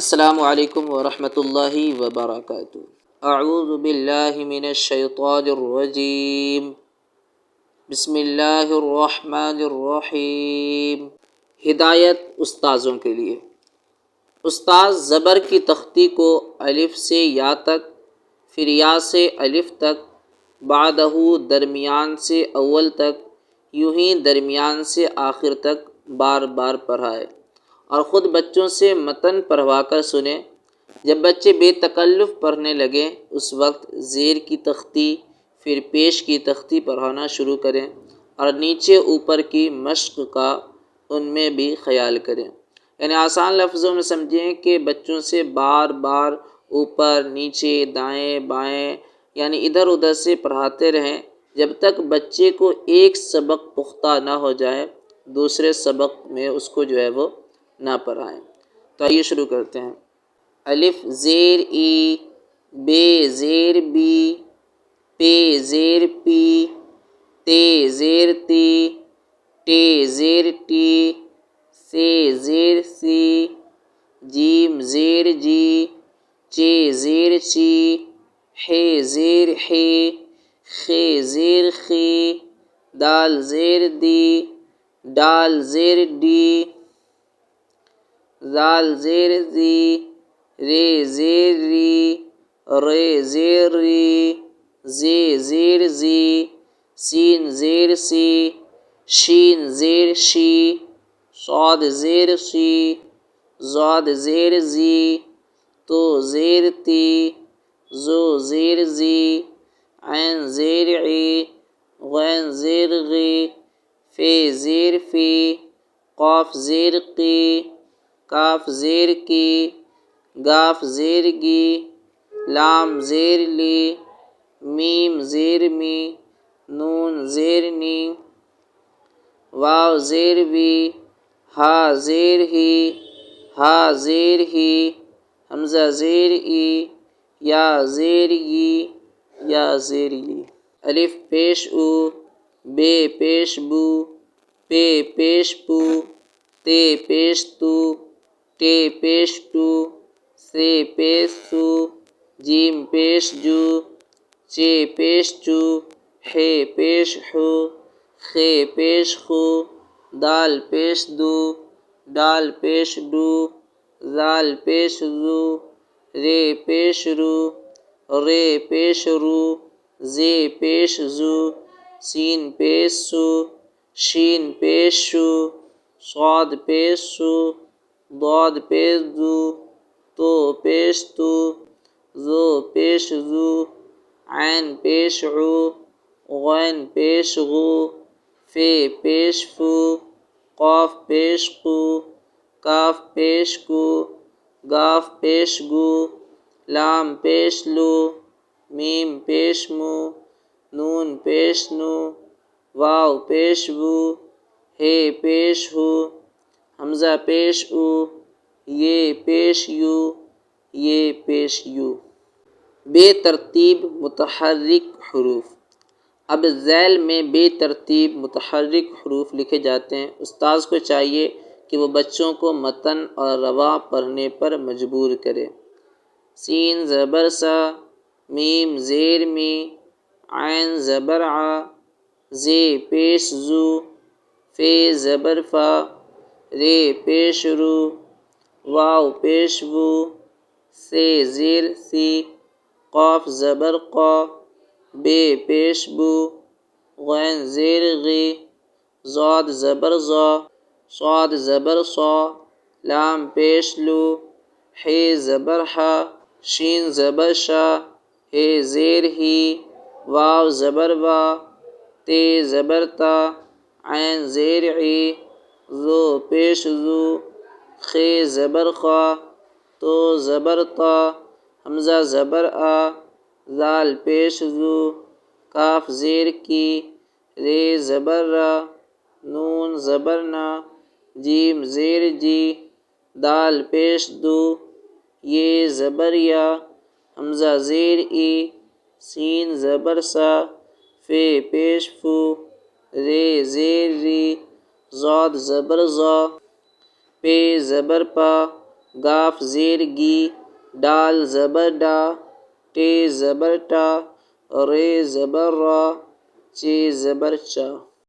السلام علیکم ورحمۃ اللہ وبرکاتہ۔ اعوذ باللہ من الشیطان الرجیم، بسم اللہ الرحمن الرحیم۔ ہدایت استاذوں کے لیے۔ استاذ زبر کی تختی کو الف سے یا تک، پھر یا سے الف تک، بعدہ درمیان سے اول تک، یوں ہی درمیان سے آخر تک بار بار پڑھائے اور خود بچوں سے متن پڑھوا کر سنیں۔ جب بچے بے تکلف پڑھنے لگیں اس وقت زیر کی تختی پھر پیش کی تختی پڑھانا شروع کریں اور نیچے اوپر کی مشق کا ان میں بھی خیال کریں۔ یعنی آسان لفظوں میں سمجھیں کہ بچوں سے بار بار اوپر نیچے دائیں بائیں یعنی ادھر ادھر سے پڑھاتے رہیں جب تک بچے کو ایک سبق پختہ نہ ہو جائے، دوسرے سبق میں اس کو وہ نہ پڑھائیں۔ تو آئیے شروع کرتے ہیں۔ الف زیر ای، بے زیر بی، پے زیر پی، تے زیر تی، ٹے زیر ٹی، سے زیر سی، جیم زیر جی، چے زیر چی، حے زیر حے، خے زیر خی، دال زیر دی، ڈال زیر ڈی، زال زیر زی، رے زیر ری، رے زیر ری، زے زیر زی، سین زیر سی، شین زیر شی، صاد زیر سی، ضاد زیر زی، تو زیر تی، زو زیر زی، عین زیر عی، غین زیر غی، فے زیر فی، قاف زیر قی، کاف زیر کی، گاف زیر گی، لام زیر لی، میم زیر می، نون زیر نی، واو زیر وی، ہا زیر ہی، ہا زیر ہی، حمزہ زیر ای، یا زیر ی، یا زیر ی۔ الف پیش او، بے پیش بو، پے پیش پو، تے پیش تو، ٹے پیش ٹو، سے پیش سو، جیم پیش جو، چے پیش چو، حے پیش حو، خے پیش خو، دال پیش دو، ڈال پیش ڈو، ذال پیش ذو، رے پیش رو، رے پیش رو، زے پیش زو، سین پیش سو، شین پیش شو، صاد پیش سو، ضاد پیش ذو، تو پیش تو، ذو پیش ذو، عین پیش عو، غین پیش غو، فے پیش فو، قاف پیش قو، کاف پیش کو، گاف پیش گو، لام پیش لو، میم پیش مو، نون پیش نو، واو پیش وو، ہے پیش ہو، حمزہ پیش او، یہ پیش یو، یہ پیش یو۔ بے ترتیب متحرک حروف۔ اب ذیل میں بے ترتیب متحرک حروف لکھے جاتے ہیں۔ استاذ کو چاہیے کہ وہ بچوں کو متن اور رواں پڑھنے پر مجبور کرے۔ سین زبر سا، میم زیر می، عین زبر ع، زے پیش زو، فے زبر فا، رے پیش رو، واو پیش وو، سے زیر سی، قاف زبر قا، بے پیش بو، غین زیر غی، ضاد زبر ضا، صاد زبر صا، لام پیش لو، حے زبر حا، شین زبر شا، ہے زیر ہی، واو زبر وا، تے زبر تا، عین زیر عی، ذو پیش ذو، خے زبر خا، تو زبر تا، حمزہ زبر آ، ذال پیش ذو، کاف زیر کی، رے زبر را، نون زبر نا، جیم زیر جی، دال پیش دو، یہ زبر یا، حمزہ زیر ای، سین زبر سا، فے پیش فو، رے زیر ری، ضاد زبر ضا، پے زبر پا، گاف زیر گی، ڈال زبر ڈا، ٹے زبر ٹا، رے زبر را، چے زبر چا۔